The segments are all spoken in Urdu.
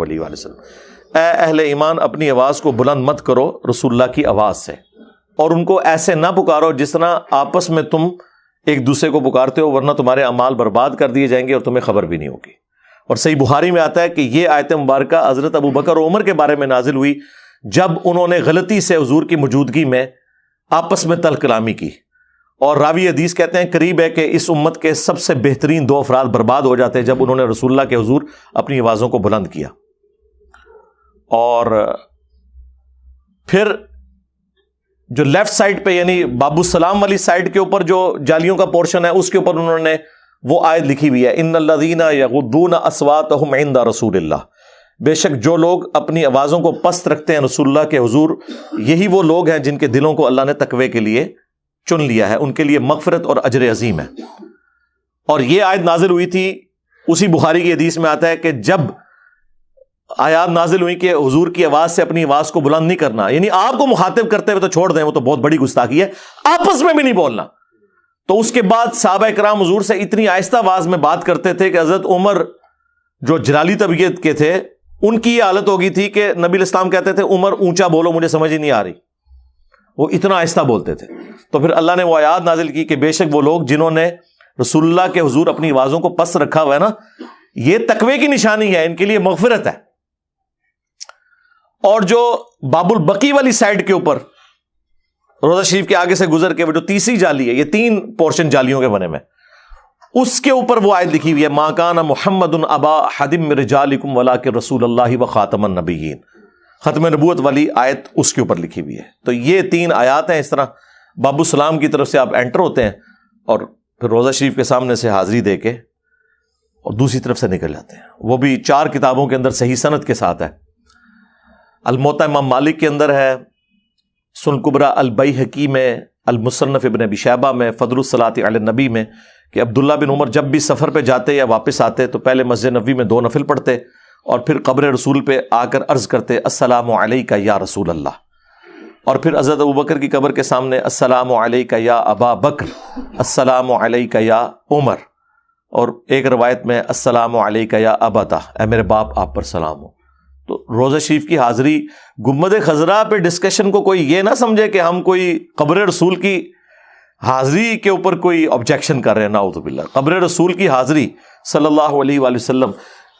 علیہ وسلم، اے اہل ایمان اپنی آواز کو بلند مت کرو رسول اللہ کی آواز سے، اور ان کو ایسے نہ پکارو جس طرح آپس میں تم ایک دوسرے کو پکارتے ہو، ورنہ تمہارے اعمال برباد کر دیے جائیں گے اور تمہیں خبر بھی نہیں ہوگی۔ اور صحیح بخاری میں آتا ہے کہ یہ آیت مبارکہ حضرت ابو بکر اور عمر کے بارے میں نازل ہوئی جب انہوں نے غلطی سے حضور کی موجودگی میں آپس میں تلخ کلامی کی، اور راوی حدیث کہتے ہیں قریب ہے کہ اس امت کے سب سے بہترین 2 افراد برباد ہو جاتے جب انہوں نے رسول اللہ کے حضور اپنی آوازوں کو بلند کیا۔ اور پھر جو لیفٹ سائڈ پہ یعنی باب السلام والی سائڈ کے اوپر جو جالیوں کا پورشن ہے اس کے اوپر انہوں نے وہ آیت لکھی ہوئی ہے، ان الذین یغضون اصواتهم عند رسول اللہ، بے شک جو لوگ اپنی آوازوں کو پست رکھتے ہیں رسول اللہ کے حضور، یہی وہ لوگ ہیں جن کے دلوں کو اللہ نے تقوی کے لیے چن لیا ہے، ان کے لیے مغفرت اور اجر عظیم ہے۔ اور یہ آیت نازل ہوئی تھی، اسی بخاری کی حدیث میں آتا ہے کہ جب آیات نازل ہوئی کہ حضور کی آواز سے اپنی آواز کو بلند نہیں کرنا، یعنی آپ کو مخاطب کرتے ہوئے تو چھوڑ دیں، وہ تو بہت بڑی گستاخی ہے، آپس میں بھی نہیں بولنا۔ تو اس کے بعد صحابہ کرام حضور سے اتنی آہستہ آواز میں بات کرتے تھے کہ حضرت عمر جو جلالی طبیعت کے تھے ان کی یہ حالت ہو گئی تھی کہ نبی علیہ السلام کہتے تھے عمر اونچا بولو مجھے سمجھ ہی نہیں آ رہی، وہ اتنا آہستہ بولتے تھے۔ تو پھر اللہ نے وہ آیات نازل کی کہ بے شک وہ لوگ جنہوں نے رسول اللہ کے حضور اپنی آوازوں کو پست رکھا ہوا ہے نا، یہ تقوی کی نشانی ہے، ان کے لیے مغفرت ہے۔ اور جو باب البقی والی سائڈ کے اوپر روضہ شریف کے آگے سے گزر کے وہ جو تیسری جالی ہے، یہ 3 پورشن جالیوں کے بنے میں، اس کے اوپر وہ آیت لکھی ہوئی ہے، ما کان محمد ابا احد من رجالکم ولکن رسول اللہ وخاتم النبیین، ختم نبوت والی آیت اس کے اوپر لکھی ہوئی ہے۔ تو یہ 3 آیات ہیں۔ اس طرح باب السلام کی طرف سے آپ انٹر ہوتے ہیں اور پھر روضہ شریف کے سامنے سے حاضری دے کے اور دوسری طرف سے نکل جاتے ہیں، وہ بھی 4 کتابوں کے اندر صحیح سند کے ساتھ ہے۔ الموطا امام مالک کے اندر ہے، سنن کبریٰ البیہقی میں، المصنف ابن ابی شیبہ میں، فضل الصلاۃ علی النبی میں، کہ عبداللہ بن عمر جب بھی سفر پہ جاتے یا واپس آتے تو پہلے مسجد نبوی میں 2 نفل پڑھتے اور پھر قبر رسول پہ آ کر عرض کرتے السلام علیکہ یا رسول اللہ، اور پھر حضرت ابوبکر کی قبر کے سامنے السلام علیکہ یا ابا بکر، السلام علیکہ یا عمر، اور ایک روایت میں السلام علیکہ یا ابتا، اے میرے باپ آپ پر سلام ہو۔ تو روضہ شریف کی حاضری گنبد خضرا پہ ڈسکشن کو کوئی یہ نہ سمجھے کہ ہم کوئی قبر رسول کی حاضری کے اوپر کوئی آبجیکشن کر رہے ہیں، نعوذ باللہ۔ قبر رسول کی حاضری صلی اللہ علیہ وآلہ وسلم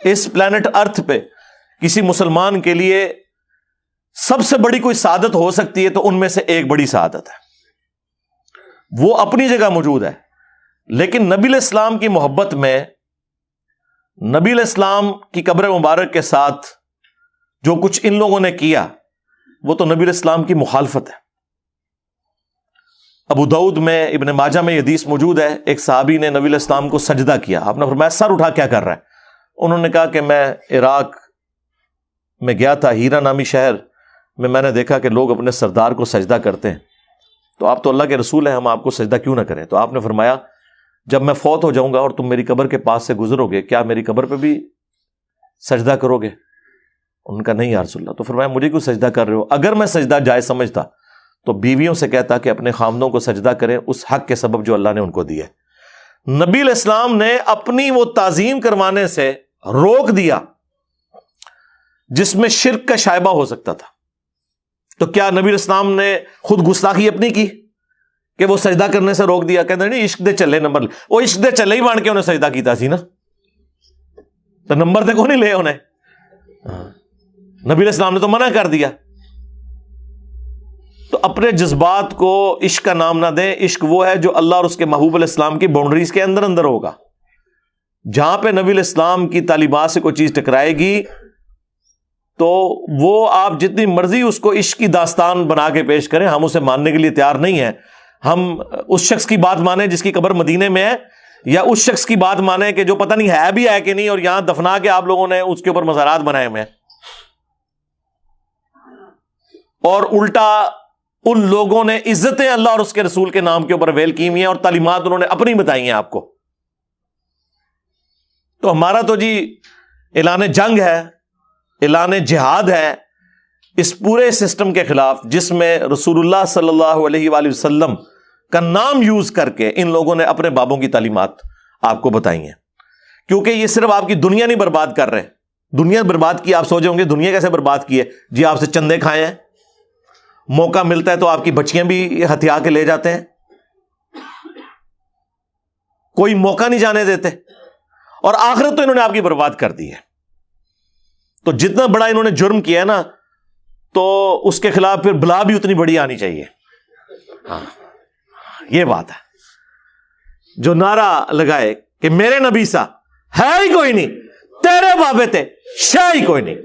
اس پلانٹ ارتھ پہ کسی مسلمان کے لیے سب سے بڑی کوئی سعادت ہو سکتی ہے تو ان میں سے ایک بڑی سعادت ہے، وہ اپنی جگہ موجود ہے۔ لیکن نبی علیہ السلام کی محبت میں، نبی علیہ السلام کی قبر مبارک کے ساتھ جو کچھ ان لوگوں نے کیا وہ تو نبی علیہ السلام کی مخالفت ہے۔ ابو داؤد میں، ابن ماجہ میں یہ حدیث موجود ہے، ایک صحابی نے نبی علیہ السلام کو سجدہ کیا، آپ نے فرمایا سر اٹھا کیا کر رہا ہے؟ انہوں نے کہا کہ میں عراق میں گیا تھا، ہیرا نامی شہر میں نے دیکھا کہ لوگ اپنے سردار کو سجدہ کرتے ہیں، تو آپ تو اللہ کے رسول ہیں، ہم آپ کو سجدہ کیوں نہ کریں؟ تو آپ نے فرمایا جب میں فوت ہو جاؤں گا اور تم میری قبر کے پاس سے گزرو گے، کیا میری قبر پہ بھی سجدہ کرو گے؟ ان کا نہیں یا رسول اللہ۔ تو فرمایا مجھے کیوں سجدہ کر رہے ہو؟ اگر میں سجدہ جائز سمجھتا تو بیویوں سے کہتا کہ اپنے خامدوں کو سجدہ کریں اس حق کے سبب جو اللہ نے ان کو دیا ہے۔ نبی علیہ السلام نے اپنی وہ تعظیم کروانے سے روک دیا جس میں شرک کا شائبہ ہو سکتا تھا۔ تو کیا نبی علیہ السلام نے خود گستاخی اپنی کی کہ وہ سجدہ کرنے سے روک دیا؟ کہتے نہیں عشق دے چلے نمبر، وہ عشق دے چلے ہی مان کے انہیں سجدہ کیتا سی نا، تو نمبر تے کو نہیں لے انہیں، نبی علیہ السلام نے تو منع کر دیا۔ تو اپنے جذبات کو عشق کا نام نہ دیں، عشق وہ ہے جو اللہ اور اس کے محبوب علیہ السلام کی باؤنڈریز کے اندر اندر ہوگا۔ جہاں پہ نبی علیہ السلام کی تعلیمات سے کوئی چیز ٹکرائے گی تو وہ آپ جتنی مرضی اس کو عشق کی داستان بنا کے پیش کریں، ہم اسے ماننے کے لیے تیار نہیں ہیں۔ ہم اس شخص کی بات مانیں جس کی قبر مدینے میں ہے، یا اس شخص کی بات مانیں کہ جو پتہ نہیں ہے بھی ہے کہ نہیں، اور یہاں دفنا کے آپ لوگوں نے اس کے اوپر مزارات بنائے ہوئے ہیں۔ اور الٹا ان لوگوں نے عزتیں اللہ اور اس کے رسول کے نام کے اوپر ویل کی ہوئی ہیں اور تعلیمات انہوں نے اپنی بتائی ہیں آپ کو۔ تو ہمارا تو جی اعلان جنگ ہے، اعلان جہاد ہے اس پورے سسٹم کے خلاف جس میں رسول اللہ صلی اللہ علیہ وآلہ وسلم کا نام یوز کر کے ان لوگوں نے اپنے بابوں کی تعلیمات آپ کو بتائی ہیں، کیونکہ یہ صرف آپ کی دنیا نہیں برباد کر رہے، دنیا برباد کی. آپ سوچے ہوں گے دنیا کیسے برباد کی ہے؟ جی آپ سے چندے کھائے ہیں, موقع ملتا ہے تو آپ کی بچیاں بھی ہتھیا کے لے جاتے ہیں, کوئی موقع نہیں جانے دیتے, اور آخرت تو انہوں نے آپ کی برباد کر دی ہے. تو جتنا بڑا انہوں نے جرم کیا ہے نا, تو اس کے خلاف پھر بلا بھی اتنی بڑی آنی چاہیے. ہاں یہ بات ہے. جو نعرہ لگائے کہ میرے نبی سا ہے ہی کوئی نہیں, تیرے بابے تھے شاہ ہی کوئی نہیں.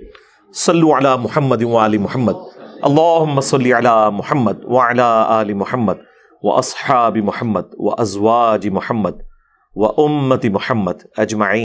صلو علی محمد وآل محمد, اللہم صلی علی محمد وعلی آل محمد واصحاب محمد وازواج محمد وامت محمد اجمعین.